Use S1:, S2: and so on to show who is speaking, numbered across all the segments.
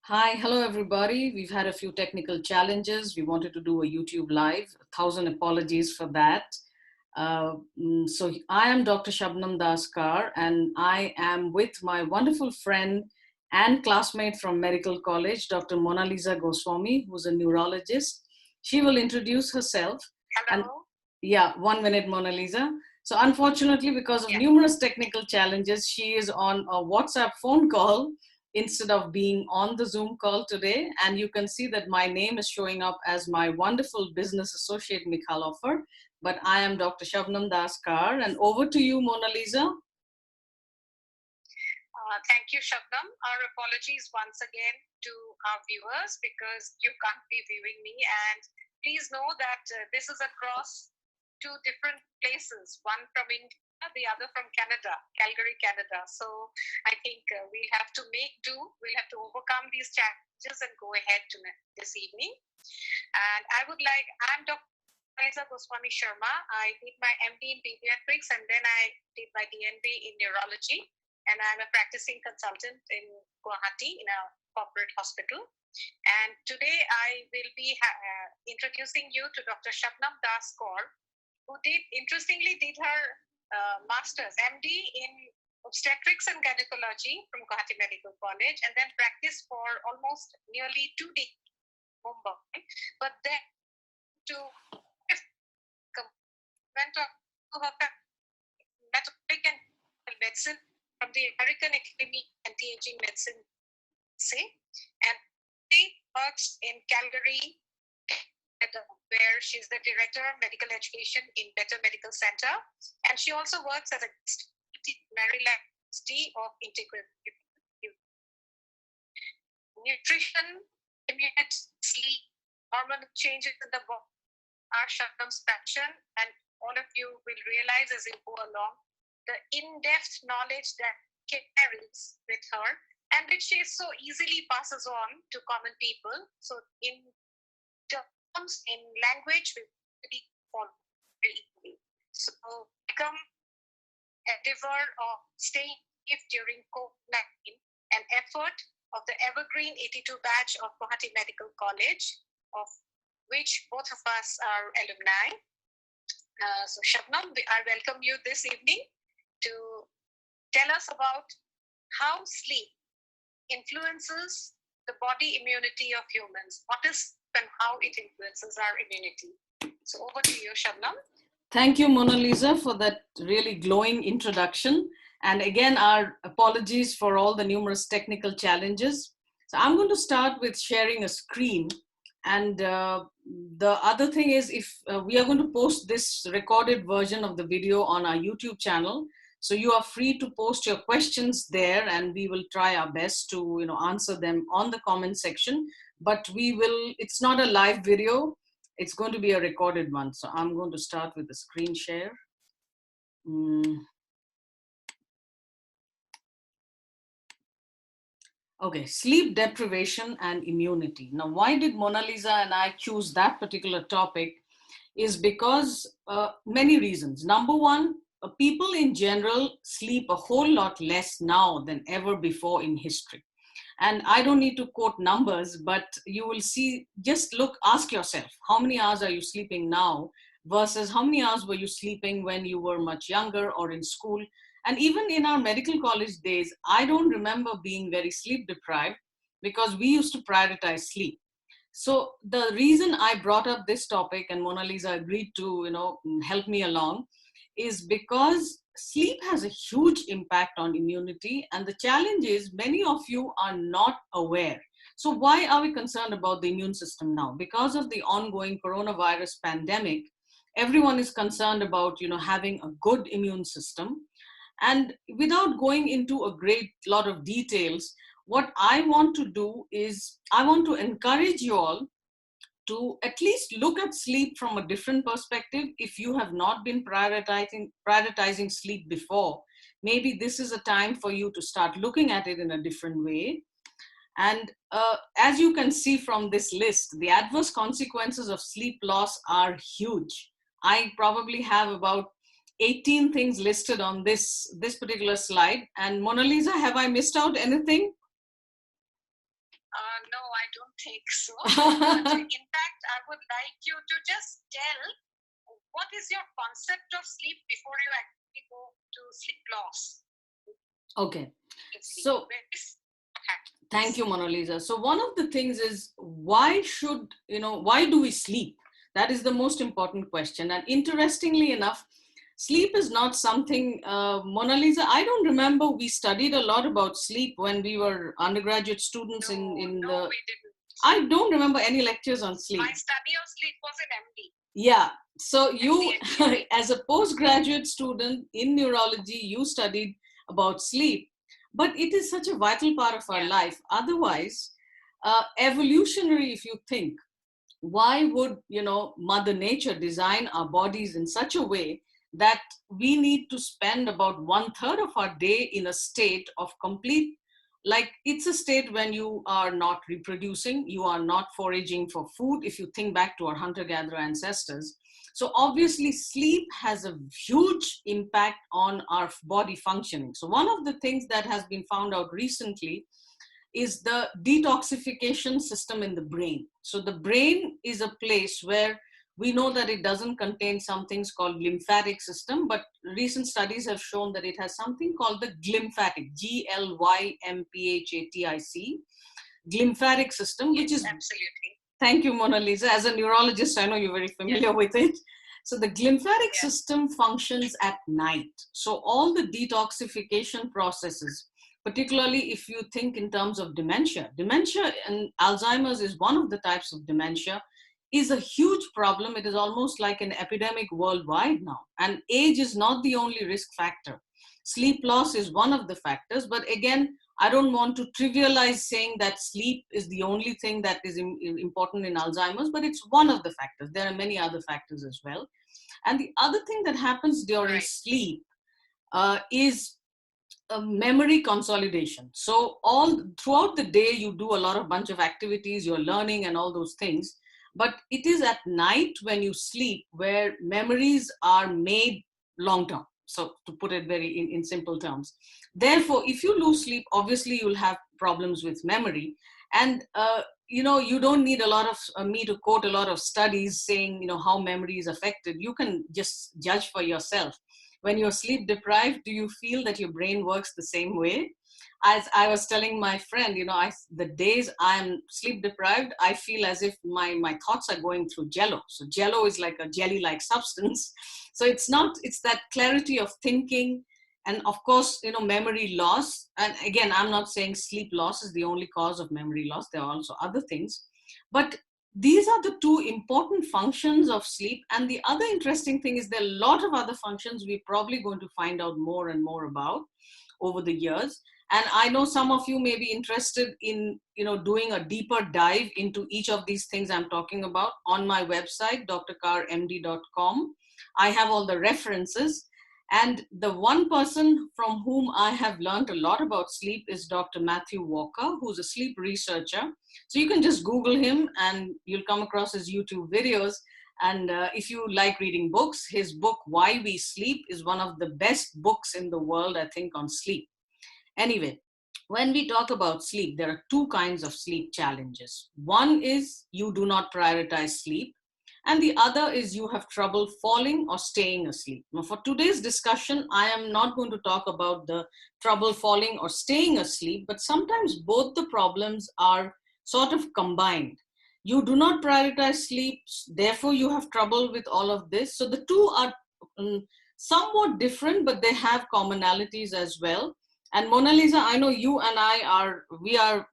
S1: Hi, hello everybody. We've had a few technical challenges. We wanted to do a YouTube live. 1,000 apologies for that. So I am Dr. Shabnam Daskar, and I am with my wonderful friend and classmate from medical college, Dr. Mona Lisa Goswami, who's a neurologist. She will introduce herself. And
S2: Hello.
S1: yeah, 1 minute, Mona Lisa. So unfortunately, because of
S2: Yeah.
S1: numerous technical challenges, she is on a WhatsApp phone call instead of being on the Zoom call today. And you can see that my name is showing up as my wonderful business associate, Mikhaloffer, but I am Dr. Shabnam Daskar. And over to you, Mona Lisa.
S2: Thank you, Shabnam. Our apologies once again to our viewers because you can't be viewing me. And please know that this is across two different places, one from India, the other from Canada, Calgary, Canada. So I think we'll have to make do. We'll have to overcome these challenges and go ahead to this evening. And I'm Dr. Lisa Goswami Sharma. I did my MD in pediatrics and then I did my DNB in neurology. And I'm a practicing consultant in Guwahati in a corporate hospital. And today I will be introducing you to Dr. Shabnam Daskar, who interestingly did her master's, MD in obstetrics and gynecology from Guwahati Medical College, and then practiced for almost nearly 2 decades in Mumbai. But then went to her metabolic and medicine from the American Academy of Anti-Aging Medicine, and she works in Calgary, where she's the director of medical education in Better Medical Center, and she also works at a Maryland University of Integrative Nutrition, immunity, sleep, hormonal changes in the body are Shabnam's passion, and all of you will realize as you go along the in-depth knowledge that carries with her and which she so easily passes on to common people. So in terms, in language, we really follow very easily. So become endeavor of staying safe during COVID-19, an effort of the Evergreen 82 batch of Guwahati Medical College, of which both of us are alumni. So Shabnam, I welcome you this evening to tell us about how sleep influences the body immunity of humans. What is and how it influences our immunity. So over to you, Shabnam.
S1: Thank you, Mona Lisa, for that really glowing introduction. And again, our apologies for all the numerous technical challenges. So I'm going to start with sharing a screen. And the other thing is, if we are going to post this recorded version of the video on our YouTube channel, so you are free to post your questions there, and we will try our best to answer them on the comment section. But it's not a live video. It's going to be a recorded one. So I'm going to start with the screen share. Okay, sleep deprivation and immunity. Now, why did Mona Lisa and I choose that particular topic is because many reasons. Number one, people in general sleep a whole lot less now than ever before in history. And I don't need to quote numbers, but you will see, ask yourself, how many hours are you sleeping now versus how many hours were you sleeping when you were much younger or in school? And even in our medical college days, I don't remember being very sleep deprived because we used to prioritize sleep. So the reason I brought up this topic and Mona Lisa agreed to, help me along is because sleep has a huge impact on immunity. And the challenge is many of you are not aware. So why are we concerned about the immune system now? Because of the ongoing coronavirus pandemic, everyone is concerned about, having a good immune system. And without going into a great lot of details, what I want to do is I want to encourage you all to at least look at sleep from a different perspective. If you have not been prioritizing sleep before, maybe this is a time for you to start looking at it in a different way. And as you can see from this list, the adverse consequences of sleep loss are huge. I probably have about 18 things listed on this particular slide. And Mona Lisa, have I missed out anything?
S2: No, I don't think so. But in fact, I would like you to just tell what is your concept of sleep before you actually go to sleep loss.
S1: Okay.
S2: Sleep.
S1: So thank you, Mona Lisa. So one of the things is, why do we sleep? That is the most important question. And interestingly enough, sleep is not something, Mona Lisa, I don't remember we studied a lot about sleep when we were undergraduate students
S2: no,
S1: in
S2: we
S1: the...
S2: didn't.
S1: I don't remember any lectures on sleep.
S2: My study of sleep was in MD.
S1: Yeah. So you, as a postgraduate student in neurology, you studied about sleep. But it is such a vital part of our life. Otherwise, evolutionary, if you think, why would Mother Nature design our bodies in such a way that we need to spend about 1/3 of our day in a state of complete, like, it's a state when you are not reproducing, you are not foraging for food, if you think back to our hunter-gatherer ancestors. So obviously sleep has a huge impact on our body functioning. So one of the things that has been found out recently is the detoxification system in the brain. So the brain is a place where we know that it doesn't contain some things called glymphatic system, but recent studies have shown that it has something called the glymphatic, Glymphatic, glymphatic system, which is...
S2: Absolutely.
S1: Thank you, Mona Lisa. As a neurologist, I know you're very familiar with it. So the glymphatic system functions at night. So all the detoxification processes, particularly if you think in terms of dementia and Alzheimer's is one of the types of dementia, is a huge problem. It is almost like an epidemic worldwide now. And age is not the only risk factor. Sleep loss is one of the factors, but again, I don't want to trivialize saying that sleep is the only thing that is important in Alzheimer's, but it's one of the factors. There are many other factors as well. And the other thing that happens during sleep is memory consolidation. So all throughout the day, you do a lot of bunch of activities, you're learning and all those things. But it is at night when you sleep where memories are made long term. So to put it very in simple terms. Therefore, if you lose sleep, obviously you'll have problems with memory. And you don't need a lot of me to quote a lot of studies saying how memory is affected. You can just judge for yourself. When you're sleep deprived, do you feel that your brain works the same way? As I was telling my friend, the days I'm sleep deprived, I feel as if my thoughts are going through jello. So jello is like a jelly-like substance. So it's that clarity of thinking. And of course, memory loss. And again, I'm not saying sleep loss is the only cause of memory loss. There are also other things. But these are the two important functions of sleep. And the other interesting thing is there are a lot of other functions we're probably going to find out more and more about over the years. And I know some of you may be interested in doing a deeper dive into each of these things I'm talking about. On my website, drkarmd.com, I have all the references. And the one person from whom I have learned a lot about sleep is Dr. Matthew Walker, who's a sleep researcher. So you can just Google him and you'll come across his YouTube videos. And if you like reading books, his book, Why We Sleep, is one of the best books in the world, I think, on sleep. Anyway, when we talk about sleep, there are two kinds of sleep challenges. One is you do not prioritize sleep. And the other is you have trouble falling or staying asleep. Now, for today's discussion, I am not going to talk about the trouble falling or staying asleep, but sometimes both the problems are sort of combined. You do not prioritize sleep, therefore you have trouble with all of this. So the two are somewhat different, but they have commonalities as well. And Mona Lisa, I know you and we are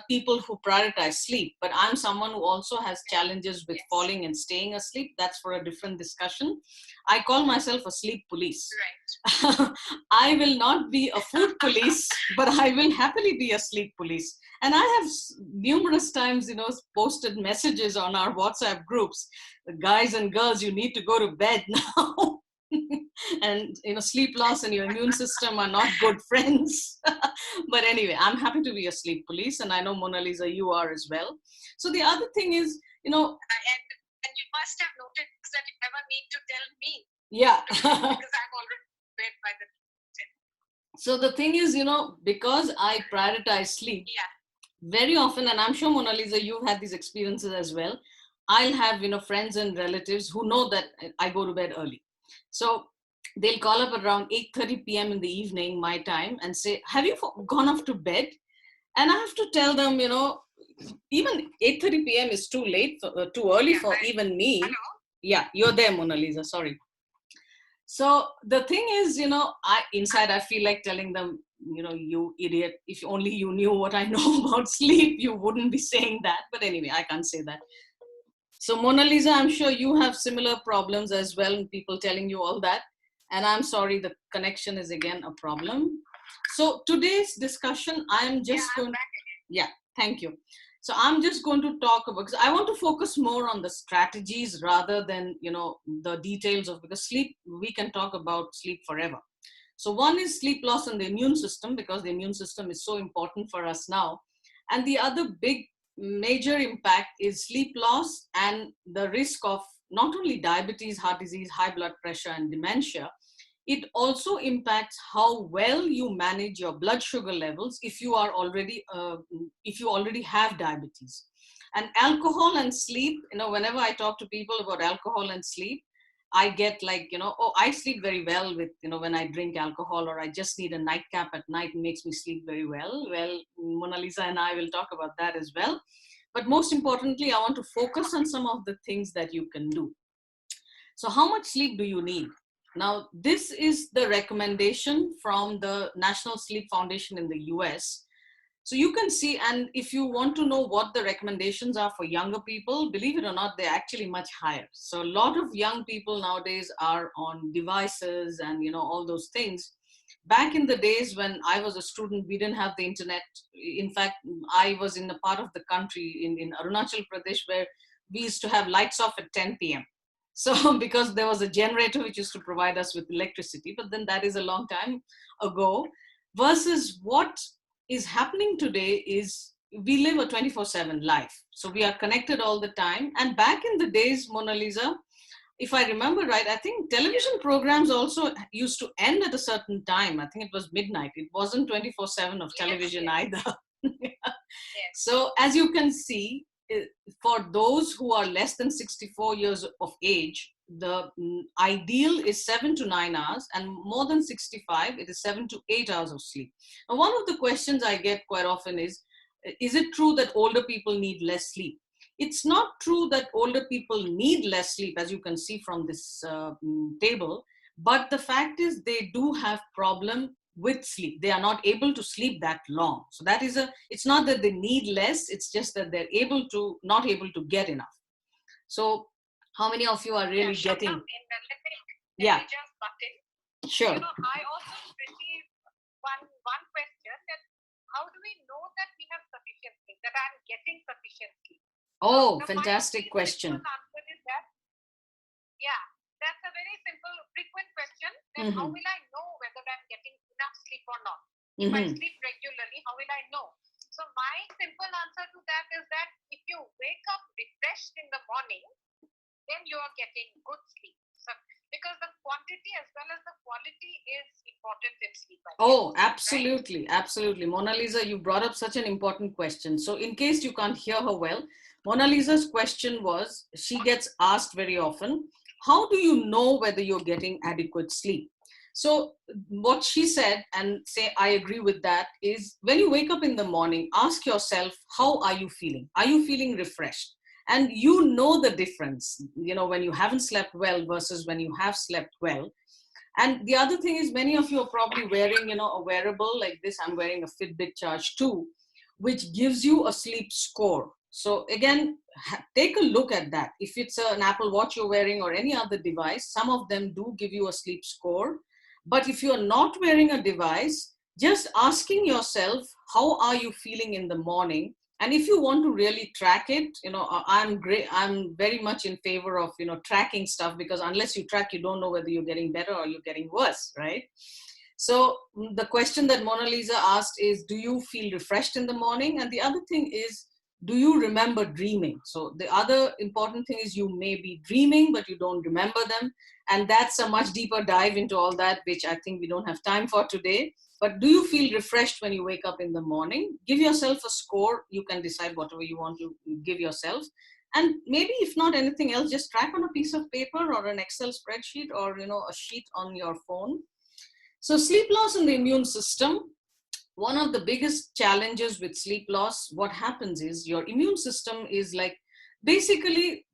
S1: people who prioritize sleep, but I'm someone who also has challenges with falling and staying asleep. That's for a different discussion. I call myself a sleep police.
S2: Right.
S1: I will not be a food police, but I will happily be a sleep police. And I have numerous times, posted messages on our WhatsApp groups, guys and girls, you need to go to bed now. And sleep loss and your immune system are not good friends. But anyway, I'm happy to be a sleep police, and I know, Mona Lisa, you are as well. So the other thing is,
S2: and you must have noticed that you never need to tell me.
S1: Yeah.
S2: Because I'm already read by the...
S1: So the thing is, because I prioritize sleep, Very often, and I'm sure Mona Lisa, you've had these experiences as well. I'll have, friends and relatives who know that I go to bed early. So they'll call up around 8:30 p.m. in the evening, my time, and say, have you gone off to bed? And I have to tell them, even 8:30 p.m. is too late, too early
S2: Yeah,
S1: for even me.
S2: hello.
S1: Yeah, you're there, Mona Lisa. Sorry. So the thing is, I inside I feel like telling them, you idiot, if only you knew what I know about sleep, you wouldn't be saying that. But anyway, I can't say that. So Mona Lisa, I'm sure you have similar problems as well, and people telling you all that. And I'm sorry, the connection is again a problem. So today's discussion, I'm
S2: Yeah,
S1: just
S2: I'm
S1: going.
S2: back again.
S1: Yeah, thank you. So I'm just going to talk about, because I want to focus more on the strategies rather than the details of, because sleep, we can talk about sleep forever. So one is sleep loss in the immune system, because the immune system is so important for us now. And the other big major impact is sleep loss and the risk of not only diabetes, heart disease, high blood pressure, and dementia. It also impacts how well you manage your blood sugar levels if you already have diabetes. And alcohol and sleep, whenever I talk to people about alcohol and sleep, I get like, oh, I sleep very well with, when I drink alcohol, or I just need a nightcap at night, and makes me sleep very well. Well, Mona Lisa and I will talk about that as well. But most importantly, I want to focus on some of the things that you can do. So how much sleep do you need? Now, this is the recommendation from the National Sleep Foundation in the US. So you can see, and if you want to know what the recommendations are for younger people, believe it or not, they're actually much higher. So a lot of young people nowadays are on devices and all those things. Back in the days when I was a student, we didn't have the internet. In fact, I was in a part of the country in Arunachal Pradesh where we used to have lights off at 10 p.m. So because there was a generator which used to provide us with electricity, but then that is a long time ago. Versus what is happening today is we live a 24/7 life. So we are connected all the time. And back in the days, Mona Lisa, if I remember right, I think television programs also used to end at a certain time. I think it was midnight. It wasn't 24/7 of
S2: Yes,
S1: television
S2: yes,
S1: either.
S2: yes.
S1: So as you can see, for those who are less than 64 years of age, the ideal is 7 to 9 hours, and more than 65, it is 7 to 8 hours of sleep. Now, one of the questions I get quite often is it true that older people need less sleep? It's not true that older people need less sleep, as you can see from this table, but the fact is they do have problem with sleep. They are not able to sleep that long. So that is it's not that they need less, it's just that they're not able to get enough. So how many of you are
S2: Yeah,
S1: really
S2: Shabnam,
S1: getting?
S2: let
S1: Yeah,
S2: me just butt in.
S1: sure.
S2: I also received one question that how do we know that we have sufficient sleep, that I'm getting sufficient sleep?
S1: Oh,
S2: My
S1: fantastic
S2: very simple
S1: question.
S2: answer is that, yeah, that's a very simple, frequent question. Then how
S1: Mm-hmm.
S2: will I know whether I'm getting enough sleep or not? If I
S1: Mm-hmm.
S2: sleep regularly, how will I know? So my simple answer to that is that if you wake up refreshed in the morning, then you are getting good sleep. So, because the quantity as well as the quality is important in sleep, I guess,
S1: Oh,
S2: right?
S1: absolutely, absolutely. Mona Lisa, you brought up such an important question. So, in case you can't hear her well, Mona Lisa's question was, she gets asked very often, how do you know whether you're getting adequate sleep? So, what she said, and say I agree with that, is when you wake up in the morning, ask yourself, how are you feeling? Are you feeling refreshed? And you know the difference, when you haven't slept well versus when you have slept well. And the other thing is, many of you are probably wearing, a wearable like this. I'm wearing a Fitbit Charge 2, which gives you a sleep score. So again, take a look at that. If it's an Apple Watch you're wearing or any other device, some of them do give you a sleep score. But if you're not wearing a device, just asking yourself, how are you feeling in the morning? And if you want to really track it, I'm very much in favor of tracking stuff, because unless you track, you don't know whether you're getting better or you're getting worse, right? So the question that Mona Lisa asked is, do you feel refreshed in the morning? And the other thing is, do you remember dreaming? So the other important thing is, you may be dreaming but you don't remember them, and that's a much deeper dive into all that, which I think we don't have time for today. But do you feel refreshed when you wake up in the morning? Give yourself a score. You can decide whatever you want to give yourself. And maybe if not anything else, just track on a piece of paper or an Excel spreadsheet or, a sheet on your phone. So sleep loss in the immune system, one of the biggest challenges with sleep loss, what happens is your immune system is like, basically,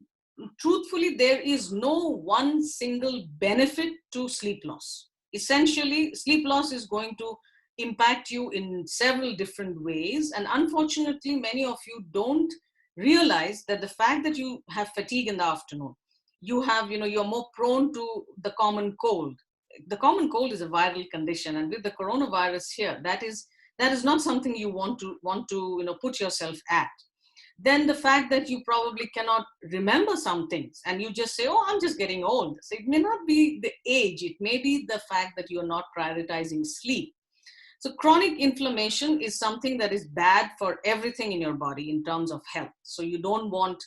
S1: truthfully, there is no one single benefit to sleep loss. Essentially, sleep loss is going to impact you in several different ways. And unfortunately, many of you don't realize that the fact that you have fatigue in the afternoon, you're more prone to the common cold. The common cold is a viral condition. And with the coronavirus here, that is not something you want to put yourself at. Then the fact that you probably cannot remember some things and you just say, oh, I'm just getting old. So it may not be the age, it may be the fact that you're not prioritizing sleep. So chronic inflammation is something that is bad for everything in your body in terms of health. So you don't want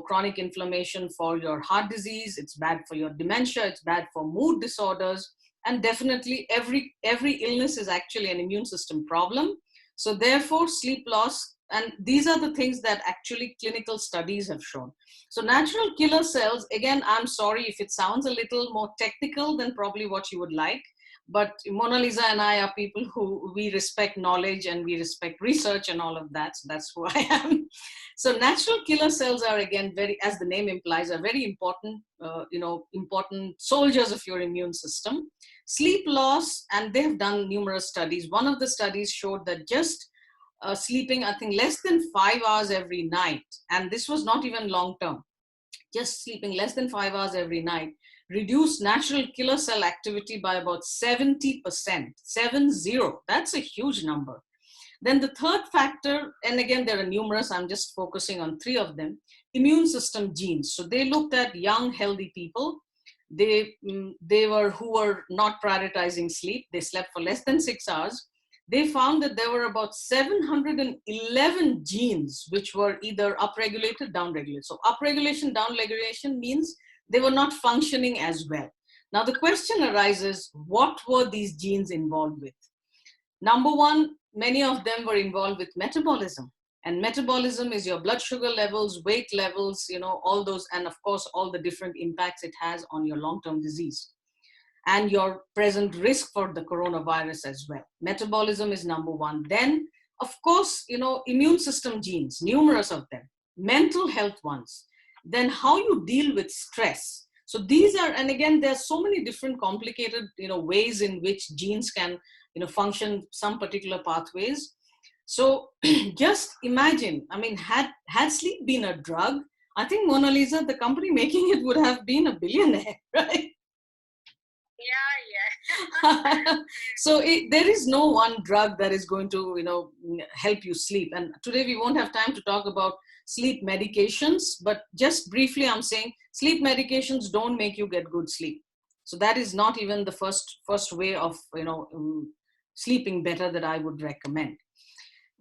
S1: chronic inflammation for your heart disease. It's bad for your dementia. It's bad for mood disorders. And definitely every illness is actually an immune system problem. So therefore, sleep loss, and these are the things that actually clinical studies have shown. So natural killer cells, again, I'm sorry if it sounds a little more technical than probably what you would like, but Mona Lisa and I are people who we respect knowledge and we respect research and all of that. So that's who I am. So natural killer cells are, again, very, as the name implies, are very important, important soldiers of your immune system. Sleep loss, and they've done numerous studies. One of the studies showed that just sleeping, I think, less than 5 hours every night, and this was not even long term, just sleeping less than 5 hours every night, reduced natural killer cell activity by about 70%. 70. That's a huge number. Then the third factor, and again, there are numerous, I'm just focusing on three of them, immune system genes. So they looked at young, healthy people. They were who were not prioritizing sleep. They slept for less than 6 hours. They found that there were about 711 genes which were either upregulated, downregulated. So upregulation, downregulation means they were not functioning as well. Now the question arises, what were these genes involved with? Number one, many of them were involved with metabolism. And metabolism is your blood sugar levels, weight levels, all those, and of course, all the different impacts it has on your long-term disease and your present risk for the coronavirus as well. Metabolism is number one. Then, of course, immune system genes, numerous of them, mental health ones. Then how you deal with stress. So these are, and again, there's so many different complicated, ways in which genes can, function some particular pathways. So just imagine, I mean, had sleep been a drug, I think Mona Lisa, the company making it, would have been a billionaire, right?
S2: Yeah.
S1: So there is no one drug that is going to, help you sleep. And today we won't have time to talk about sleep medications, but just briefly, I'm saying sleep medications don't make you get good sleep. So that is not even the first way of, sleeping better that I would recommend.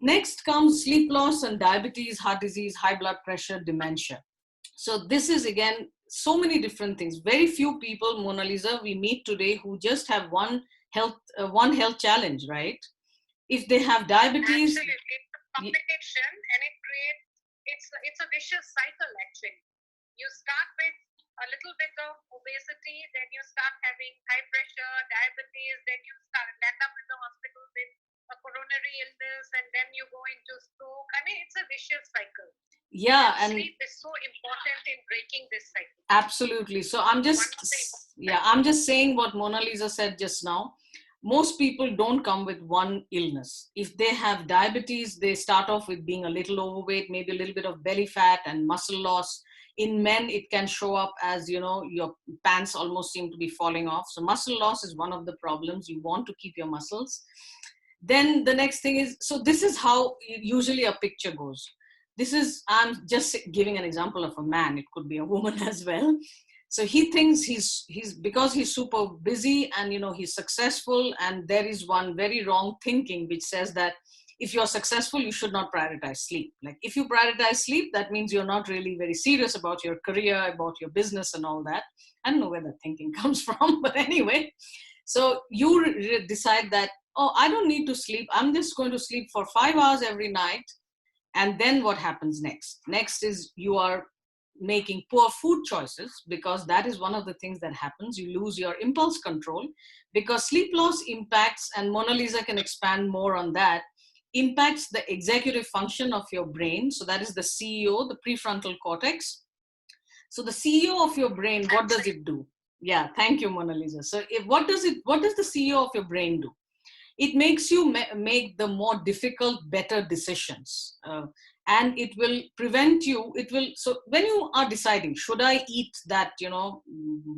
S1: Next comes sleep loss and diabetes, heart disease, high blood pressure, dementia. So this is, again, so many different things. Very few people, Mona Lisa, we meet today who just have one health challenge, right? If they have diabetes,
S2: absolutely, it's a combination, and it creates it's a vicious cycle. Actually, you start with a little bit of obesity, then you start having high pressure, diabetes, then you land up in the hospital with a coronary illness, and then you go into stroke. I mean, it's a vicious cycle.
S1: Yeah,
S2: and sleep is so important in breaking this cycle.
S1: Absolutely. So I'm just saying what Mona Lisa said just now. Most people don't come with one illness. If they have diabetes, they start off with being a little overweight, maybe a little bit of belly fat and muscle loss. In men, it can show up as, your pants almost seem to be falling off. So muscle loss is one of the problems. You want to keep your muscles. Then the next thing is, so this is how usually a picture goes. I'm just giving an example of a man. It could be a woman as well. So he thinks he's because he's super busy and, he's successful. And there is one very wrong thinking, which says that if you're successful, you should not prioritize sleep. Like if you prioritize sleep, that means you're not really very serious about your career, about your business and all that. I don't know where that thinking comes from, but anyway. So you decide that oh, I don't need to sleep. I'm just going to sleep for 5 hours every night. And then what happens next? Next is you are making poor food choices, because that is one of the things that happens. You lose your impulse control, because sleep loss impacts, and Mona Lisa can expand more on that, impacts the executive function of your brain. So that is the CEO, the prefrontal cortex. So the CEO of your brain, what does it do? Yeah, thank you, Mona Lisa. So what does the CEO of your brain do? It makes you make the more difficult, better decisions. And it will prevent you, so when you are deciding, should I eat that,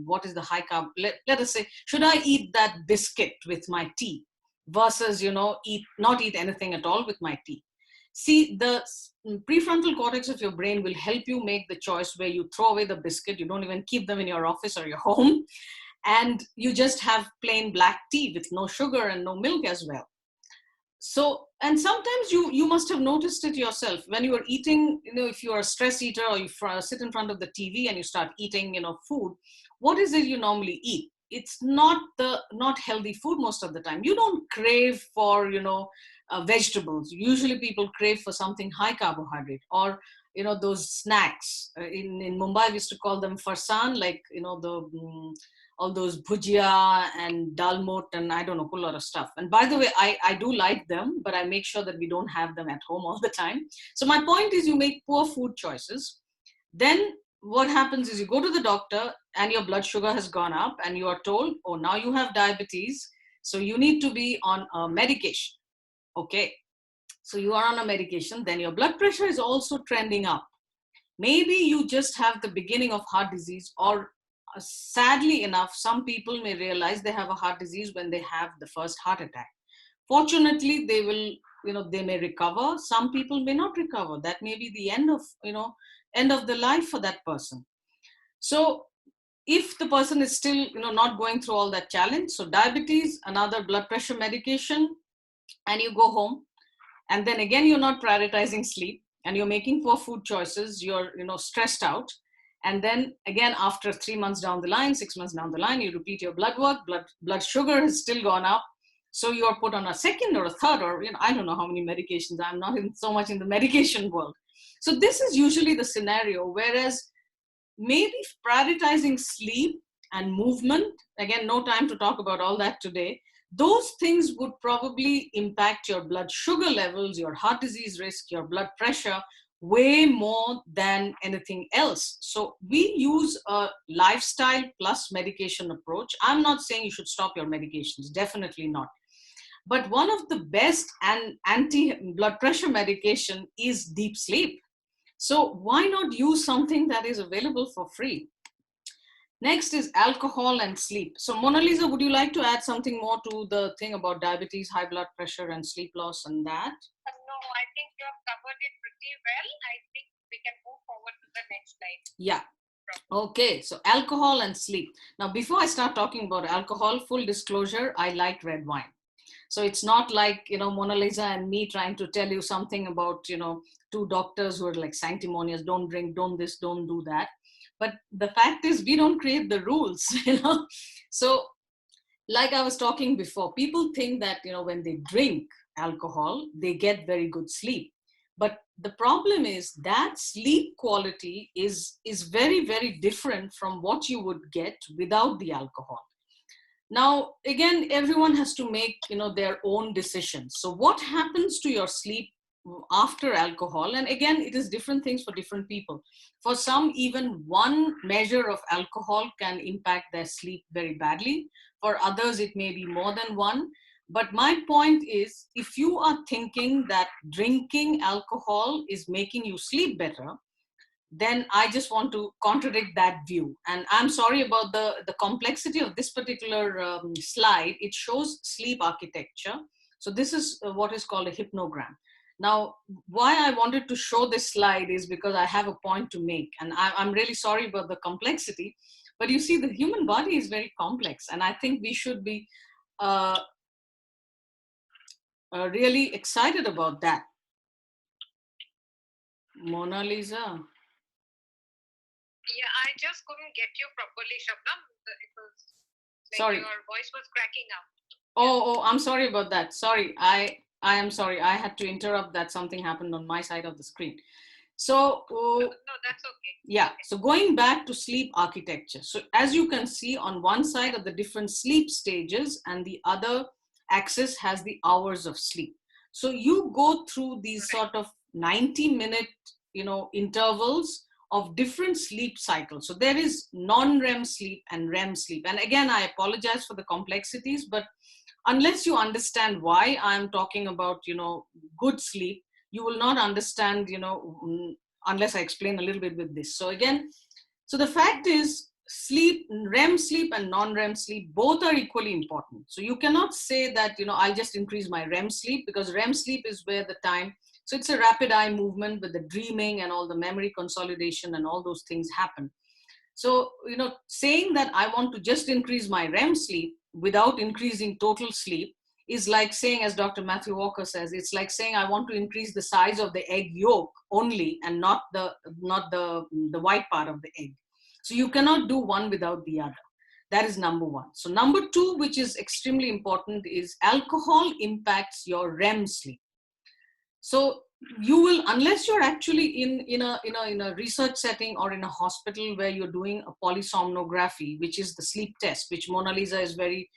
S1: what is the high carb, let us say, should I eat that biscuit with my tea versus, not eat anything at all with my tea. See, the prefrontal cortex of your brain will help you make the choice where you throw away the biscuit, you don't even keep them in your office or your home, and you just have plain black tea with no sugar and no milk as well. So, and sometimes you must have noticed it yourself when you are eating, if you are a stress eater, or you sit in front of the TV and you start eating, food, what is it you normally eat? It's not healthy food most of the time. You don't crave for, vegetables. Usually people crave for something high carbohydrate, or those snacks. In Mumbai we used to call them farsan, like all those bhujia and dalmot and I don't know, a whole lot of stuff. And by the way, I do like them, but I make sure that we don't have them at home all the time. So my point is, you make poor food choices. Then what happens is you go to the doctor and your blood sugar has gone up and you are told, oh, now you have diabetes, so you need to be on a medication. Okay. So you are on a medication, then your blood pressure is also trending up. Maybe you just have the beginning of heart disease, or sadly enough, some people may realize they have a heart disease when they have the first heart attack. Fortunately, they will, they may recover. Some people may not recover. That may be the end of the life for that person. So if the person is still, not going through all that challenge, so diabetes, another blood pressure medication, and you go home, and then again you're not prioritizing sleep, and you're making poor food choices, you're stressed out, and then again after 3 months down the line, 6 months down the line, you repeat your blood work, blood sugar has still gone up, so you are put on a second or a third, or I don't know how many medications. I'm not so much in the medication world. So this is usually the scenario. Whereas maybe prioritizing sleep and movement, again, no time to talk about all that today, those things would probably impact your blood sugar levels, your heart disease risk, your blood pressure way more than anything else. So we use a lifestyle plus medication approach. I'm not saying you should stop your medications, definitely not. But one of the best and anti-blood pressure medication is deep sleep. So why not use something that is available for free? Next is alcohol and sleep. So Mona Lisa, would you like to add something more to the thing about diabetes, high blood pressure, and sleep loss and that?
S2: No, I think you have covered it pretty well. I think we can move forward to the next slide.
S1: Yeah. Okay, so alcohol and sleep. Now, before I start talking about alcohol, full disclosure, I like red wine. So it's not like, Mona Lisa and me trying to tell you something about, two doctors who are like sanctimonious, don't drink, don't this, don't do that. But the fact is, we don't create the rules, So like I was talking before, people think that, when they drink alcohol, they get very good sleep. But the problem is that sleep quality is very, very different from what you would get without the alcohol. Now, again, everyone has to make, their own decisions. So what happens to your sleep after alcohol? And again, it is different things for different people. For some, even one measure of alcohol can impact their sleep very badly. For others, it may be more than one. But my point is, if you are thinking that drinking alcohol is making you sleep better, then I just want to contradict that view. And I'm sorry about the complexity of this particular slide. It shows sleep architecture. So this is what is called a hypnogram. Now, why I wanted to show this slide is because I have a point to make. And I'm really sorry about the complexity. But you see, the human body is very complex. And I think we should be uh, really excited about that. Mona Lisa.
S2: Yeah, I just couldn't get you properly, Shabnam. It was like
S1: Sorry.
S2: your voice was cracking up.
S1: I'm sorry about that. Sorry, I am sorry. I had to interrupt that. Something happened on my side of the screen. So,
S2: No, that's okay.
S1: yeah, so going back to sleep architecture. So as you can see, on one side of the different sleep stages and the other axis has the hours of sleep. So you go through these
S2: Right.
S1: sort of 90-minute, intervals of different sleep cycles. So there is non-REM sleep and REM sleep. And again, I apologize for the complexities, but unless you understand why I'm talking about, good sleep, you will not understand, unless I explain a little bit with this. So again, so the fact is, sleep, REM sleep and non-REM sleep, both are equally important. So you cannot say that, I'll just increase my REM sleep, because REM sleep is where the time, so it's a rapid eye movement with the dreaming and all the memory consolidation and all those things happen. So, saying that I want to just increase my REM sleep without increasing total sleep is like saying, as Dr. Matthew Walker says, it's like saying I want to increase the size of the egg yolk only and not the white part of the egg. So you cannot do one without the other. That is number one. So number two, which is extremely important, is alcohol impacts your REM sleep. So you will, unless you're actually in a research setting or in a hospital where you're doing a polysomnography, which is the sleep test, which Mona Lisa is very,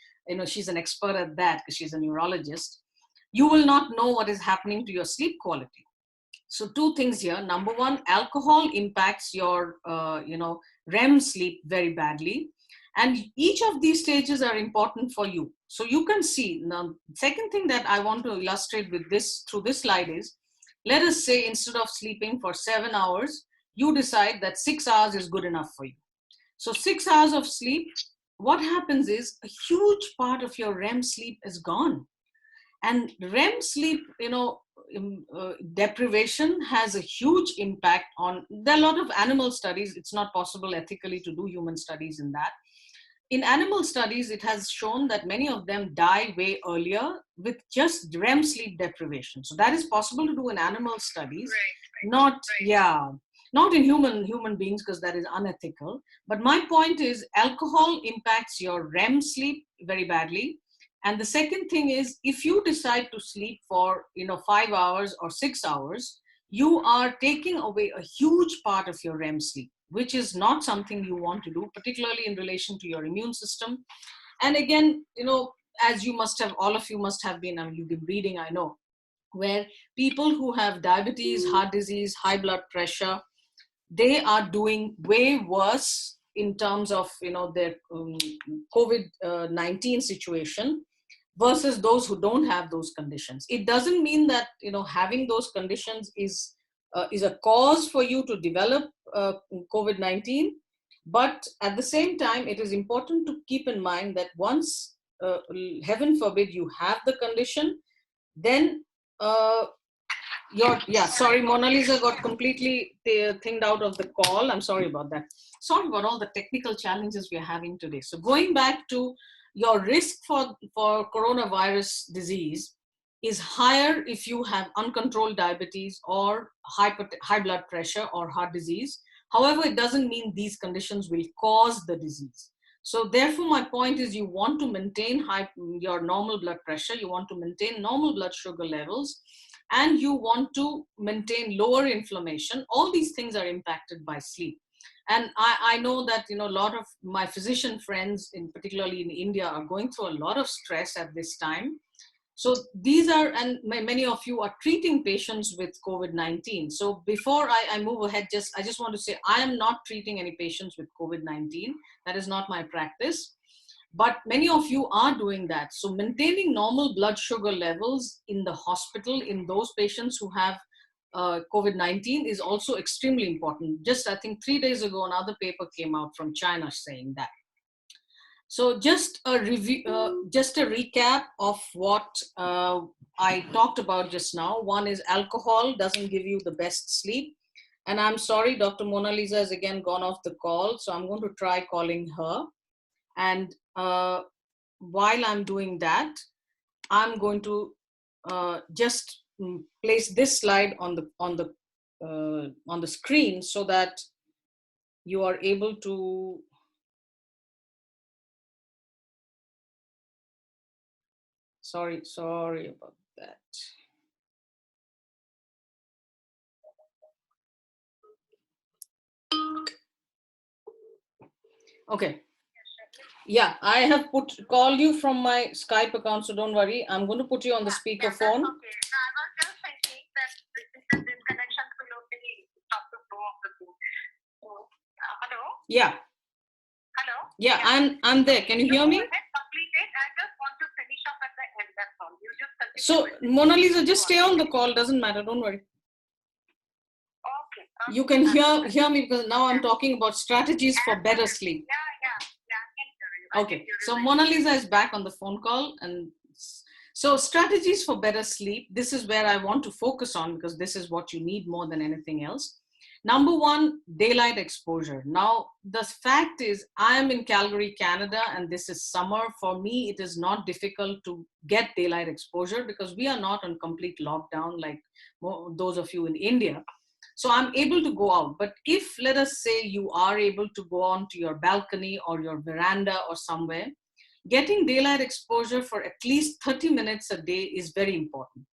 S1: she's an expert at that because she's a neurologist. You will not know what is happening to your sleep quality. So two things here. Number one, alcohol impacts your REM sleep very badly, and each of these stages are important for you. So you can see now. Second thing that I want to illustrate with this through this slide is, let us say instead of sleeping for 7 hours, you decide that 6 hours is good enough for you. So 6 hours of sleep, what happens is a huge part of your REM sleep is gone. And REM sleep, deprivation has a huge impact on, there are a lot of animal studies. It's not possible ethically to do human studies in that. In animal studies, it has shown that many of them die way earlier with just REM sleep deprivation. So that is possible to do in animal studies.
S2: Right.
S1: Not,
S2: Right.
S1: yeah, not in human beings, because that is unethical. But my point is, alcohol impacts your REM sleep very badly. And the second thing is, if you decide to sleep for 5 hours or 6 hours, you are taking away a huge part of your REM sleep, which is not something you want to do, particularly in relation to your immune system. And again, as you must have, all of you must have been, I mean, you've been reading, I know, where people who have diabetes, heart disease, high blood pressure, they are doing way worse in terms of their COVID-19 situation versus those who don't have those conditions. It doesn't mean that having those conditions is a cause for you to develop COVID-19, but at the same time, it is important to keep in mind that once, heaven forbid, you have the condition, then uh, sorry, Mona Lisa got completely thinged out of the call. I'm sorry about that. Sorry about all the technical challenges we're having today. So going back to your risk for coronavirus disease is higher if you have uncontrolled diabetes or high blood pressure or heart disease. However, it doesn't mean these conditions will cause the disease. So therefore, my point is, you want to maintain your normal blood pressure, you want to maintain normal blood sugar levels, and you want to maintain lower inflammation. All these things are impacted by sleep. And I know that a lot of my physician friends, in particularly in India, are going through a lot of stress at this time. So these are, and many of you are treating patients with COVID-19. So before I move ahead, I just want to say, I am not treating any patients with COVID-19. That is not my practice. But many of you are doing that. So maintaining normal blood sugar levels in the hospital in those patients who have COVID-19 is also extremely important. Just, I think 3 days ago, another paper came out from China saying that. So just a review, just a recap of what I talked about just now. One is alcohol doesn't give you the best sleep. And I'm sorry, Dr. Mona Lisa has again gone off the call. So I'm going to try calling her. And while I'm doing that, I'm going to just place this slide on the screen so that you are able to Sorry about that. Okay. Yeah, I have called you from my Skype account, so don't worry. I'm going to put you on the speakerphone.
S2: Okay. Now, I was just thinking that this is the disconnection below the top to flow of the book. Hello?
S1: Yeah.
S2: Hello?
S1: Yeah, I'm there. Can you hear me?
S2: Complete it. I just want to finish up at the end. That's all. You just continue.
S1: So, Mona Lisa, just stay on the call. Doesn't matter. Don't worry.
S2: Okay.
S1: You can hear me because now I'm talking about strategies for better sleep.
S2: Yeah, I can hear you.
S1: Okay. So Mona Lisa is back on the phone call, and so strategies for better sleep. This is where I want to focus on because this is what you need more than anything else. Number one, daylight exposure. Now, the fact is, I am in Calgary, Canada, and this is summer. For me, it is not difficult to get daylight exposure because we are not on complete lockdown like those of you in India. So I'm able to go out. But if, let us say, you are able to go onto your balcony or your veranda or somewhere, getting daylight exposure for at least 30 minutes a day is very important.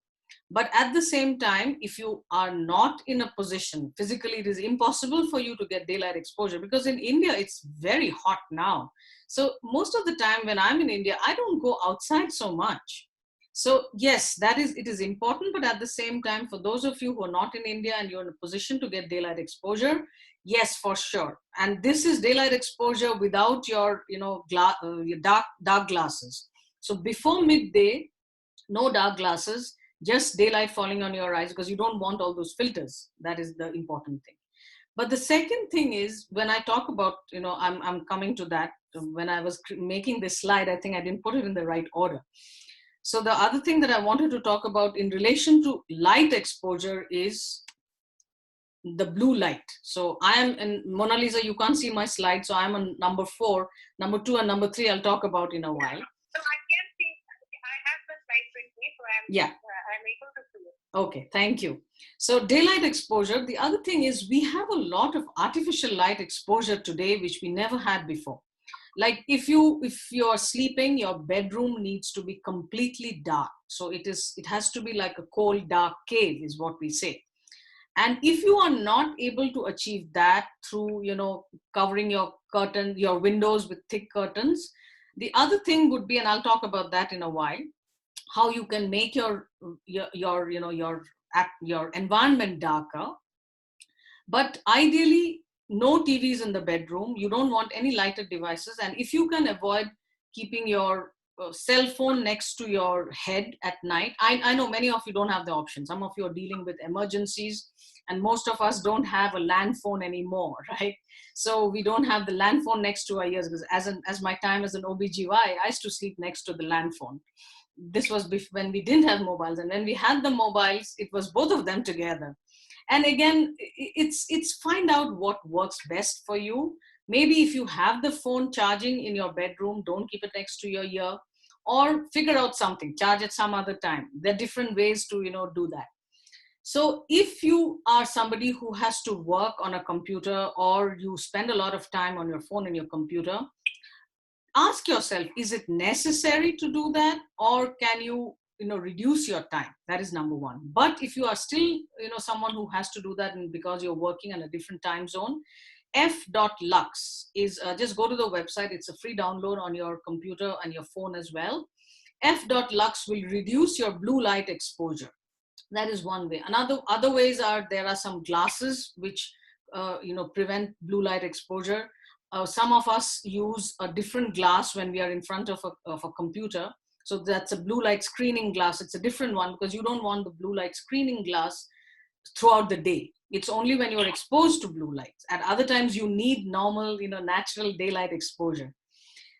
S1: But at the same time, if you are not in a position, physically, it is impossible for you to get daylight exposure because in India, it's very hot now. So most of the time when I'm in India, I don't go outside so much. So yes, it is important, but at the same time, for those of you who are not in India and you're in a position to get daylight exposure, yes, for sure. And this is daylight exposure without your, your dark glasses. So before midday, no dark glasses, just daylight falling on your eyes because you don't want all those filters. That is the important thing. But the second thing is when I talk about, I'm coming to that. When I was making this slide, I think I didn't put it in the right order. So the other thing that I wanted to talk about in relation to light exposure is the blue light. So I am in Mona Lisa, you can't see my slide. So I'm on number 4, number 2 and number 3, I'll talk about in a while.
S2: So I can see, I have the slide with me, so I'm able to see it.
S1: Okay, thank you. So daylight exposure, the other thing is we have a lot of artificial light exposure today, which we never had before. Like if you're sleeping, your bedroom needs to be completely dark. So it has to be like a cold, dark cave is what we say. And if you are not able to achieve that through, covering your your windows with thick curtains, the other thing would be, and I'll talk about that in a while, how you can make your environment darker. But ideally, no TVs in the bedroom. You don't want any lighted devices. And if you can avoid keeping your cell phone next to your head at night, I know many of you don't have the option. Some of you are dealing with emergencies, and most of us don't have a land phone anymore, right? So we don't have the land phone next to our ears, because as my time as an OBGY, I used to sleep next to the land phone. This was when we didn't have mobiles, and when we had the mobiles, it was both of them together. And again, it's find out what works best for you. Maybe if you have the phone charging in your bedroom, don't keep it next to your ear, or figure out something, charge it some other time. There are different ways to do that. So if you are somebody who has to work on a computer, or you spend a lot of time on your phone and your computer, ask yourself, is it necessary to do that, or can you reduce your time? That is number one. But if you are still someone who has to do that, and because you're working in a different time zone, f.lux is just go to the website. It's a free download on your computer and your phone as well. f.lux will reduce your blue light exposure. That is one way. Other ways are, there are some glasses which prevent blue light exposure. Some of us use a different glass when we are in front of a computer. So that's a blue light screening glass. It's a different one because you don't want the blue light screening glass throughout the day. It's only when you're exposed to blue lights. At other times, you need normal, natural daylight exposure.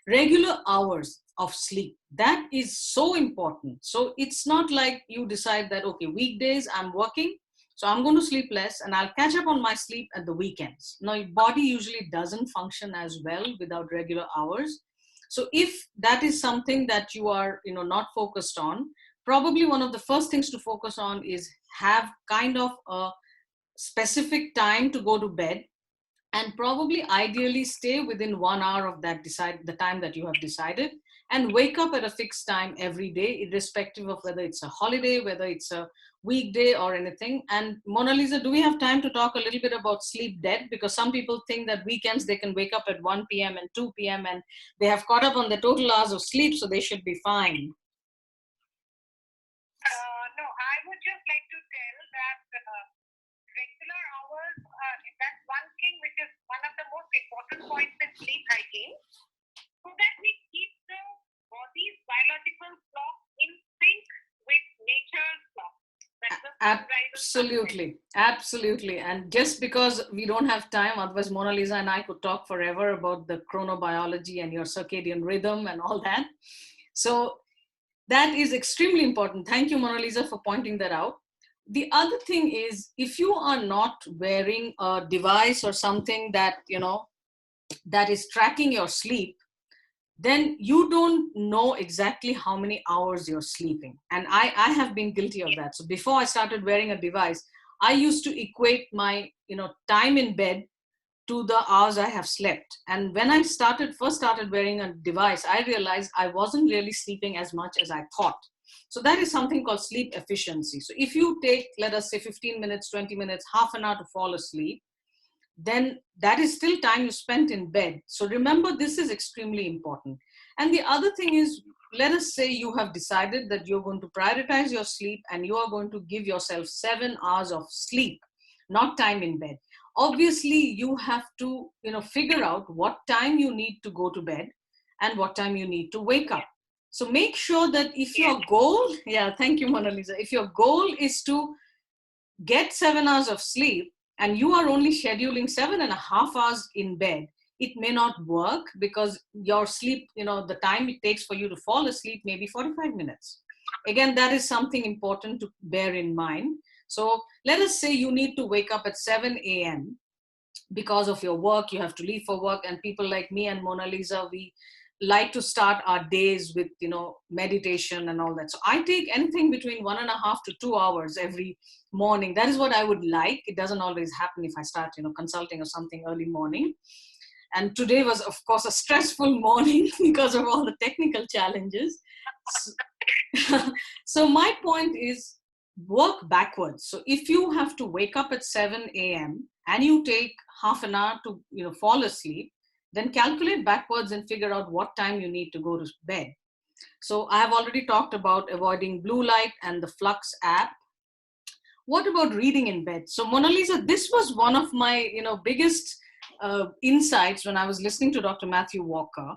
S1: Regular hours of sleep, that is so important. So it's not like you decide that, okay, weekdays I'm working, so I'm going to sleep less and I'll catch up on my sleep at the weekends. Now, your body usually doesn't function as well without regular hours. So if that is something that you are not focused on, probably one of the first things to focus on is have kind of a specific time to go to bed, and probably ideally stay within 1 hour of the time that you have decided, and wake up at a fixed time every day, irrespective of whether it's a holiday, whether it's a weekday or anything. And Mona Lisa, do we have time to talk a little bit about sleep debt? Because some people think that weekends they can wake up at 1 p.m. and 2 p.m. and they have caught up on the total hours of sleep, so they should be fine.
S2: No, I would just like to tell that regular hours, that's one thing which is one of the most important points in sleep hygiene, so that we keep the body's biological clock in sync with nature's clock.
S1: Absolutely, absolutely. And just because we don't have time, otherwise Mona Lisa and I could talk forever about the chronobiology and your circadian rhythm and all that. So that is extremely important. Thank you, Mona Lisa, for pointing that out. The other thing is, if you are not wearing a device or something that, that is tracking your sleep, then you don't know exactly how many hours you're sleeping. And I have been guilty of that. So before I started wearing a device, I used to equate my, time in bed to the hours I have slept. And when I first started wearing a device, I realized I wasn't really sleeping as much as I thought. So that is something called sleep efficiency. So if you take, let us say 15 minutes, 20 minutes, half an hour to fall asleep, then that is still time you spent in bed. So remember, this is extremely important. And the other thing is, let us say you have decided that you're going to prioritize your sleep and you are going to give yourself 7 hours of sleep, not time in bed. Obviously, you have to, figure out what time you need to go to bed and what time you need to wake up. So make sure that if your goal, thank you, Mona Lisa. If your goal is to get 7 hours of sleep and you are only scheduling 7.5 hours in bed, it may not work, because your sleep, the time it takes for you to fall asleep may be 45 minutes. Again, that is something important to bear in mind. So let us say you need to wake up at 7 a.m. because of your work, you have to leave for work, and people like me and Mona Lisa, we like to start our days with meditation and all that. So I take anything between 1.5 to 2 hours every morning. That is what I would like. It doesn't always happen if I start consulting or something early morning. And today was, of course, a stressful morning because of all the technical challenges. So my point is, work backwards. So if you have to wake up at 7 a.m. and you take half an hour to fall asleep, then calculate backwards and figure out what time you need to go to bed. So I have already talked about avoiding blue light and the Flux app. What about reading in bed? So Mona Lisa, this was one of my biggest insights when I was listening to Dr. Matthew Walker.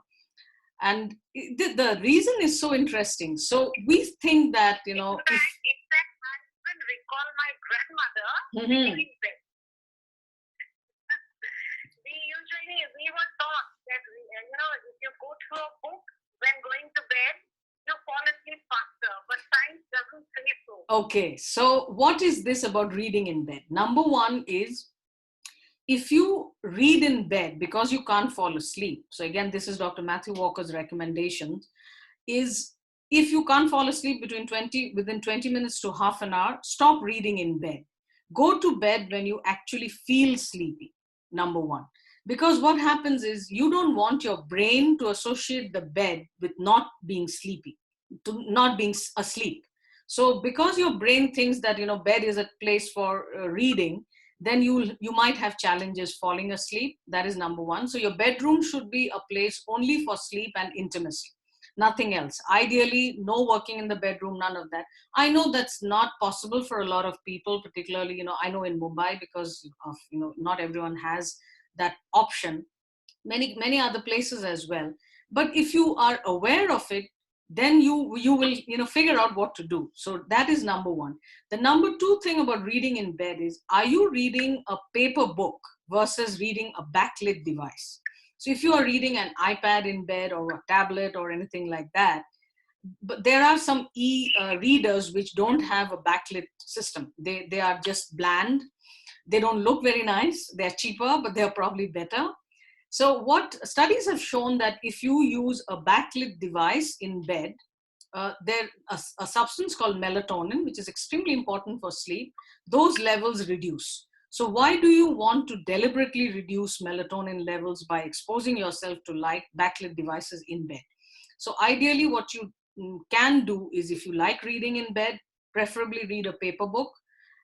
S1: And the reason is so interesting. So we think that,
S2: in fact, I even recall my grandmother reading in bed. We were taught that, if you go through a book when going to bed, you fall asleep faster, but science doesn't say so.
S1: Okay, so what is this about reading in bed? Number one is, if you read in bed because you can't fall asleep, so again, this is Dr. Matthew Walker's recommendation, is if you can't fall asleep within 20 minutes to half an hour, stop reading in bed. Go to bed when you actually feel sleepy, number one. Because what happens is, you don't want your brain to associate the bed with not being sleepy, to not being asleep. So because your brain thinks that bed is a place for reading, then you might have challenges falling asleep. That is number one. So your bedroom should be a place only for sleep and intimacy, nothing else. Ideally, no working in the bedroom, none of that. I know that's not possible for a lot of people, particularly, I know in Mumbai, because of, not everyone has that option. Many other places as well. But if you are aware of it, then you will figure out what to do. So that is number one. The number two thing about reading in bed is, are you reading a paper book versus reading a backlit device? So if you are reading an iPad in bed or a tablet or anything like that, but there are some readers which don't have a backlit system. They are just bland. They don't look very nice. They're cheaper, but they're probably better. So what studies have shown that if you use a backlit device in bed, a substance called melatonin, which is extremely important for sleep, those levels reduce. So why do you want to deliberately reduce melatonin levels by exposing yourself to light backlit devices in bed? So ideally what you can do is, if you like reading in bed, preferably read a paper book.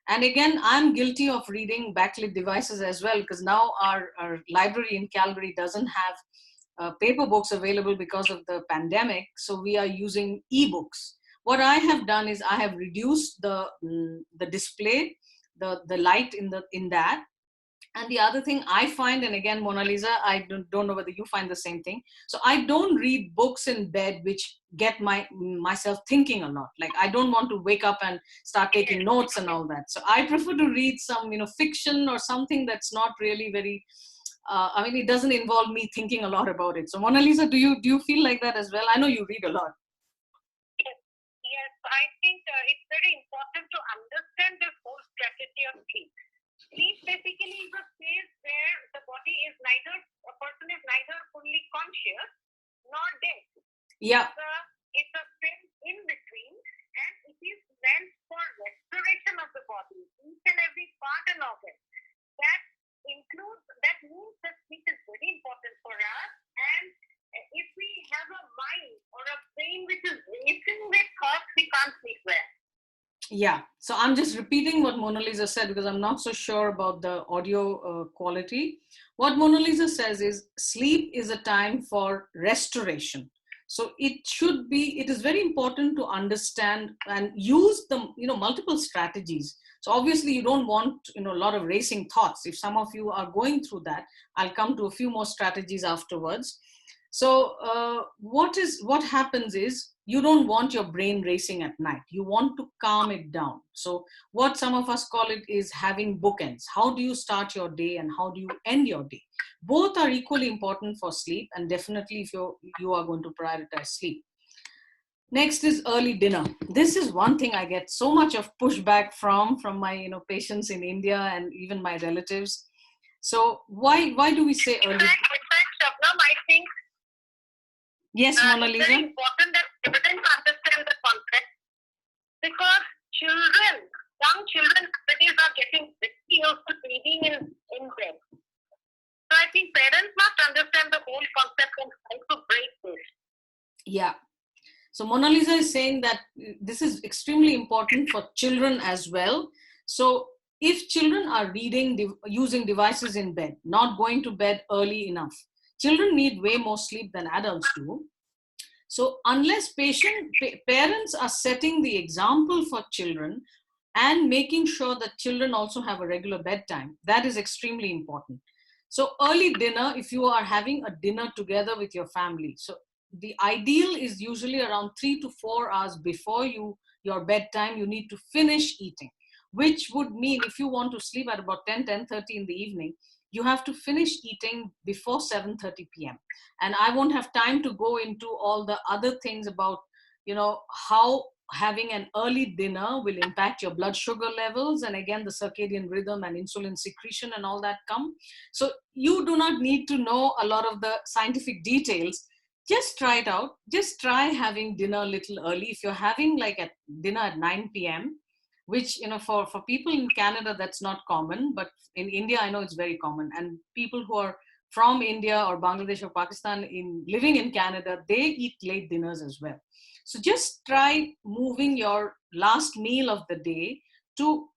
S1: And again, I'm guilty of reading backlit devices as well, because now our library in Calgary doesn't have paper books available because of the pandemic. So we are using ebooks. What I have done is I have reduced the display, the light in that. And the other thing I find, and again, Mona Lisa, I don't know whether you find the same thing. So I don't read books in bed which get myself thinking a lot. Like, I don't want to wake up and start taking notes and all that. So I prefer to read some, fiction or something that's not really very. I mean, it doesn't involve me thinking a lot about it. So Mona Lisa, do you feel like that as well? I know you read a lot.
S2: Yes, yes. I think it's very important to understand this whole strategy of sleep. Sleep basically is a phase where the body is a person is neither fully conscious nor dead.
S1: Yeah.
S2: It's a phase in between, and it is meant for restoration of the body, each and every part and organ. That means that sleep is very important for us. And if we have a mind or a brain which is racing with thoughts, we can't sleep well.
S1: Yeah, so I'm just repeating what Mona Lisa said because I'm not so sure about the audio quality. What Mona Lisa says is sleep is a time for restoration. So it is very important to understand and use the, multiple strategies. So obviously you don't want, a lot of racing thoughts. If some of you are going through that, I'll come to a few more strategies afterwards. So what happens is, you don't want your brain racing at night. You want to calm it down. So what some of us call it is having bookends. How do you start your day and how do you end your day? Both are equally important for sleep, and definitely if you are going to prioritize sleep. Next is early dinner. This is one thing I get so much of pushback from my patients in India and even my relatives. So why do we say early?
S2: In fact, Shabnam, I think
S1: yes, Mona Lisa.
S2: It's very important that parents understand the concept, because young children nowadays are getting very used to reading in bed. So I think parents must understand the whole concept and try to break this.
S1: Yeah. So Mona Lisa is saying that this is extremely important for children as well. So if children are using devices in bed, not going to bed early enough, children need way more sleep than adults do. So unless parents are setting the example for children and making sure that children also have a regular bedtime, that is extremely important. So early dinner, if you are having a dinner together with your family, so the ideal is usually around 3 to 4 hours before your bedtime, you need to finish eating, which would mean if you want to sleep at about 10:30 in the evening, you have to finish eating before 7:30 p.m. And I won't have time to go into all the other things about how having an early dinner will impact your blood sugar levels, and again the circadian rhythm and insulin secretion and all that come. So you do not need to know a lot of the scientific details. Just try it out. Just try having dinner a little early. If you're having like at dinner at 9 p.m., which for people in Canada that's not common, but in India I know it's very common. And people who are from India or Bangladesh or Pakistan living in Canada, they eat late dinners as well. So just try moving your last meal of the day to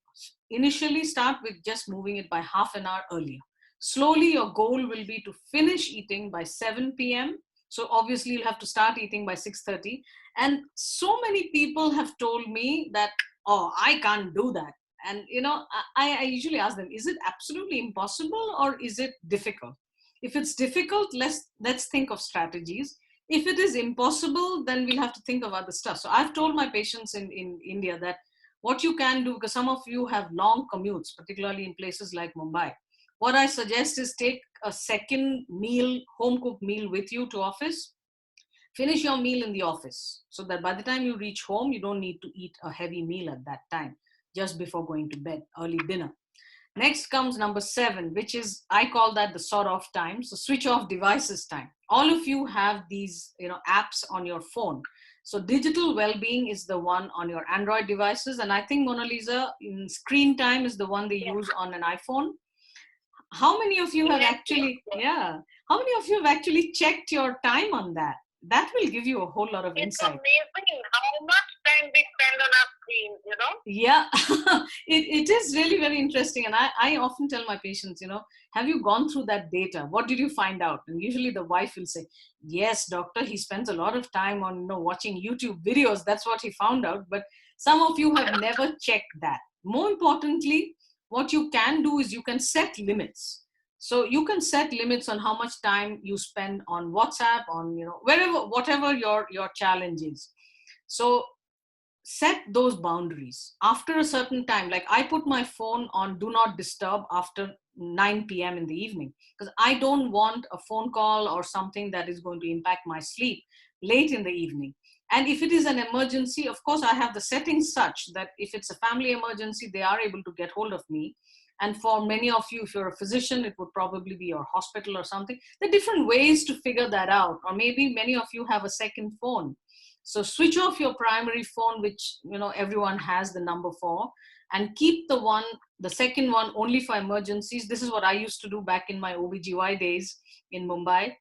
S1: initially start with just moving it by half an hour earlier. Slowly your goal will be to finish eating by 7 p.m. So obviously you'll have to start eating by 6:30. And so many people have told me that, oh, I can't do that. And I usually ask them, is it absolutely impossible or is it difficult? If it's difficult, let's think of strategies. If it is impossible, then we'll have to think of other stuff. So I've told my patients in India that what you can do, because some of you have long commutes, particularly in places like Mumbai, what I suggest is take a second meal, home cooked meal with you to office. Finish your meal in the office so that by the time you reach home, you don't need to eat a heavy meal at that time, just before going to bed, early dinner. Next comes number 7, which is, I call that the sort of time. So switch off devices time. All of you have these, apps on your phone. So digital well-being is the one on your Android devices. And I think, Mona Lisa, in screen time is the one they use on an iPhone. How many of you have actually, how many of you have actually checked your time on that? That will give you a whole lot of
S2: It's
S1: insight.
S2: amazing how much time we spend on our screens, you know?
S1: Yeah, it is really very interesting. And I often tell my patients, have you gone through that data? What did you find out? And usually the wife will say, yes, doctor, he spends a lot of time on, watching YouTube videos. That's what he found out. But some of you have never checked that. More importantly, what you can do is you can set limits. So you can set limits on how much time you spend on WhatsApp, on, wherever, whatever your challenge is. So set those boundaries after a certain time. Like, I put my phone on do not disturb after 9 p.m. in the evening, because I don't want a phone call or something that is going to impact my sleep late in the evening. And if it is an emergency, of course I have the settings such that if it's a family emergency, they are able to get hold of me. And for many of you, if you're a physician, it would probably be your hospital or something. There are different ways to figure that out. Or maybe many of you have a second phone. So switch off your primary phone, which everyone has the number for, and keep the second one only for emergencies. This is what I used to do back in my OBGY days in Mumbai.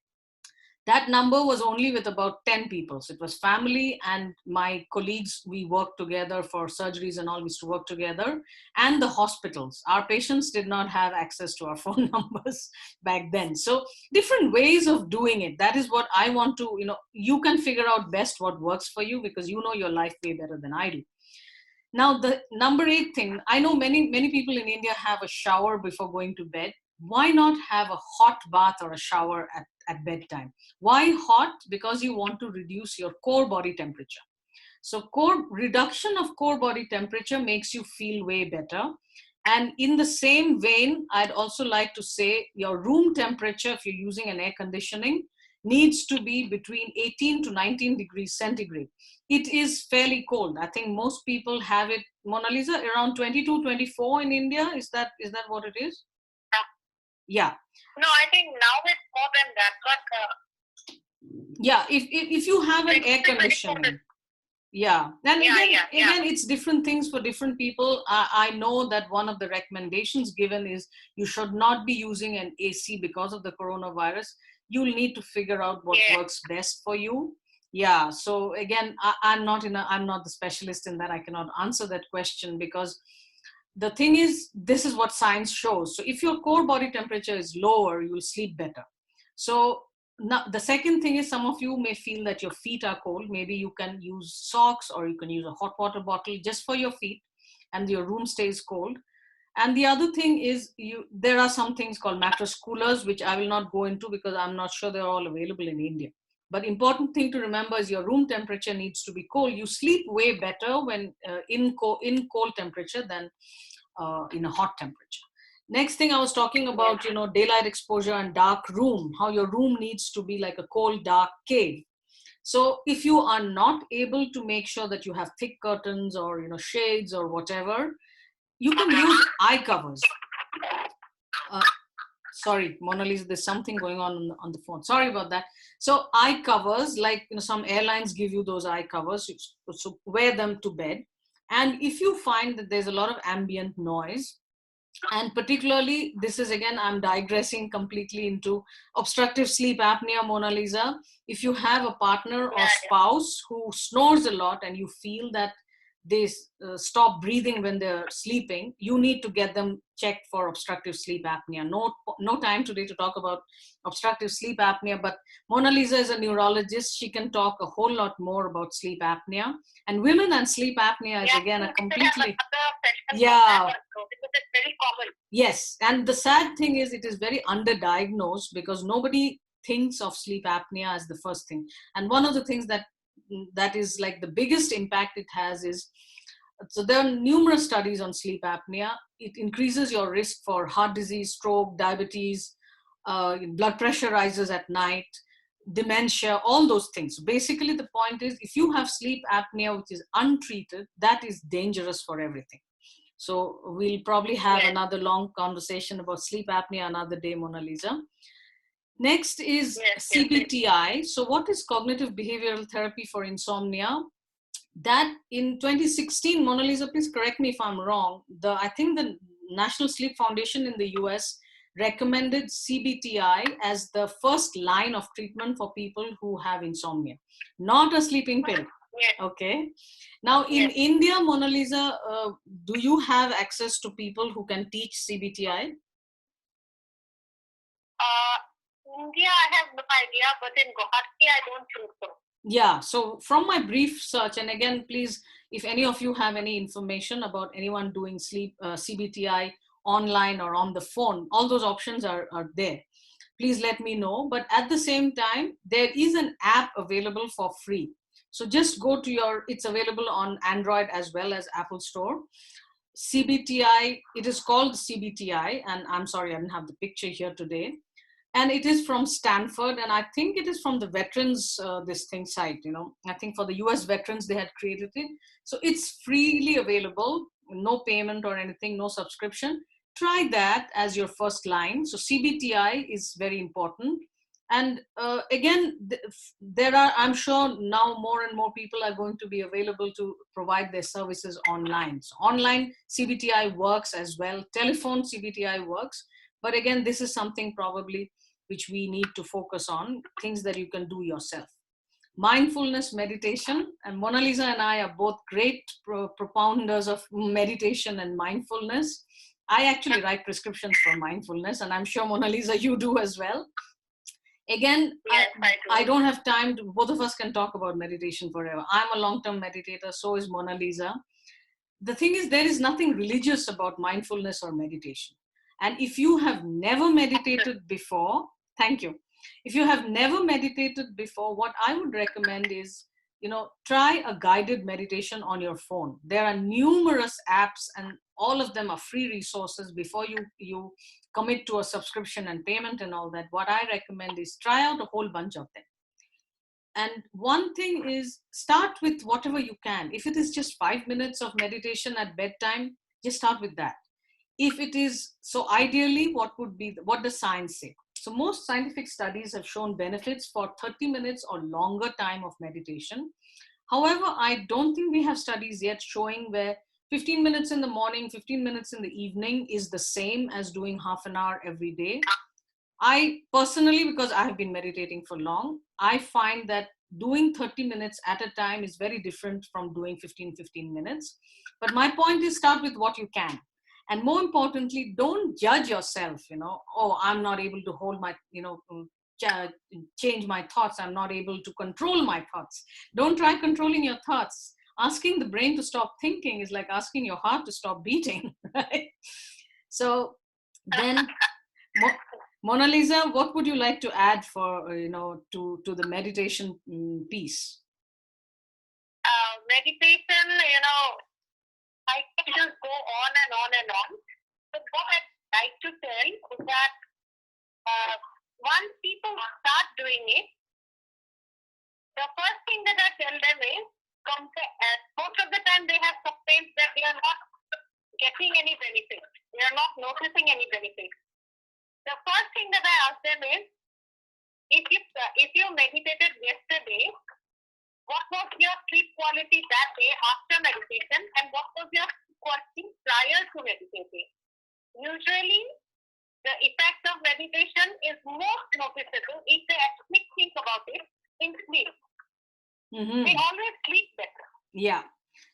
S1: That number was only with about 10 people. So it was family and my colleagues. We worked together for surgeries and all. We used to work together, and the hospitals. Our patients did not have access to our phone numbers back then. So different ways of doing it. That is what I want to, you can figure out best what works for you, because you know your life way better than I do. Now, the number 8 thing, I know many people in India have a shower before going to bed. Why not have a hot bath or a shower at bedtime? Why hot? Because you want to reduce your core body temperature. So reduction of core body temperature makes you feel way better. And in the same vein, I'd also like to say your room temperature, if you're using an air conditioning, needs to be between 18 to 19 degrees centigrade. It is fairly cold. I think most people have it, Mona Lisa, around 22, 24 in India. Is that what it is? Yeah.
S2: No, I think now it's more than that. But
S1: yeah, if you have an air conditioning. Yeah. And again, it's different things for different people. I know that one of the recommendations given is you should not be using an AC because of the coronavirus. You'll need to figure out what works best for you. Yeah. So again, I'm not the specialist in that. I cannot answer that question, because the thing is, this is what science shows. So if your core body temperature is lower, you'll sleep better. So now, the second thing is, some of you may feel that your feet are cold. Maybe you can use socks, or you can use a hot water bottle just for your feet, and your room stays cold. And the other thing is, there are some things called mattress coolers, which I will not go into because I'm not sure they're all available in India. But important thing to remember is your room temperature needs to be cold. You sleep way better when in cold temperature than in a hot temperature. Next thing I was talking about, daylight exposure and dark room, how your room needs to be like a cold, dark cave. So if you are not able to make sure that you have thick curtains or, shades or whatever, you can use eye covers. Sorry, Mona Lisa, there's something going on the phone. Sorry about that. So eye covers, like, some airlines give you those eye covers, so wear them to bed. And if you find that there's a lot of ambient noise, and particularly, this is again, I'm digressing completely into obstructive sleep apnea, Mona Lisa. If you have a partner or spouse who snores a lot and you feel that they stop breathing when they're sleeping, you need to get them checked for obstructive sleep apnea. No time today to talk about obstructive sleep apnea, but Mona Lisa is a neurologist. She can talk a whole lot more about sleep apnea. And women and sleep apnea is again a completely... Yeah.
S2: It's very common.
S1: Yes. And the sad thing is, it is very underdiagnosed because nobody thinks of sleep apnea as the first thing. And one of the things that is like the biggest impact it has is, so there are numerous studies on sleep apnea. It increases your risk for heart disease, stroke, diabetes, blood pressure rises at night, dementia, all those things. Basically, the point is, if you have sleep apnea which is untreated, that is dangerous for everything. So we'll probably have another long conversation about sleep apnea another day, Mona Lisa. Next is CBTI. So what is cognitive behavioral therapy for insomnia? That in 2016, Mona Lisa, please correct me if I'm wrong, I think the National Sleep Foundation in the US recommended CBTI as the first line of treatment for people who have insomnia, not a sleeping pill.
S2: Yes.
S1: Okay. Now in
S2: Yes.
S1: India, Mona Lisa, do you have access to people who can teach CBTI?
S2: India, I have no idea, but in Guwahati, I don't think so.
S1: Yeah, so from my brief search, and again, please, if any of you have any information about anyone doing sleep CBTI online or on the phone, all those options are there. Please let me know. But at the same time, there is an app available for free. So just go to it's available on Android as well as Apple Store. CBTI, it is called CBTI, and I'm sorry, I didn't have the picture here today. And it is from Stanford, and I think it is from the veterans this thing site. I think for the US veterans they had created it, so it's freely available, no payment or anything, no subscription. Try that as your first line. So CBTI is very important. And again, there are, I'm sure now more and more people are going to be available to provide their services online. So online CBTI works as well, telephone CBTI works. But again, this is something probably which we need to focus on, things that you can do yourself. Mindfulness meditation, and Mona Lisa and I are both great propounders of meditation and mindfulness. I actually write prescriptions for mindfulness, and I'm sure Mona Lisa, you do as well. Again,
S2: yes,
S1: I don't have time to, both of us can talk about meditation forever. I'm a long-term meditator, so is Mona Lisa. The thing is, there is nothing religious about mindfulness or meditation. And if you have never meditated before, thank you. If you have never meditated before, what I would recommend is, try a guided meditation on your phone. There are numerous apps, and all of them are free resources. Before you commit to a subscription and payment and all that, what I recommend is try out a whole bunch of them. And one thing is, start with whatever you can. If it is just 5 minutes of meditation at bedtime, just start with that. If it is, so ideally, what does science say? So most scientific studies have shown benefits for 30 minutes or longer time of meditation. However, I don't think we have studies yet showing where 15 minutes in the morning, 15 minutes in the evening is the same as doing half an hour every day. I personally, because I have been meditating for long, I find that doing 30 minutes at a time is very different from doing 15 minutes. But my point is, start with what you can. And more importantly, don't judge yourself, oh, I'm not able to hold my, change my thoughts. I'm not able to control my thoughts. Don't try controlling your thoughts. Asking the brain to stop thinking is like asking your heart to stop beating, right? So then, Mona Lisa, what would you like to add for to the meditation piece?
S2: Meditation, I can just go on and on and on. But what I'd like to tell is that once people start doing it, the first thing that I tell them is, most of the time they have complaints that they are not getting any benefit. They are not noticing any benefit. The first thing that I ask them is, if you meditated yesterday, what was your sleep quality that day after meditation, and what was your sleep quality prior to meditating? Usually, the effect of meditation is most noticeable if they actually think about it in sleep.
S1: Mm-hmm.
S2: They always sleep better.
S1: Yeah.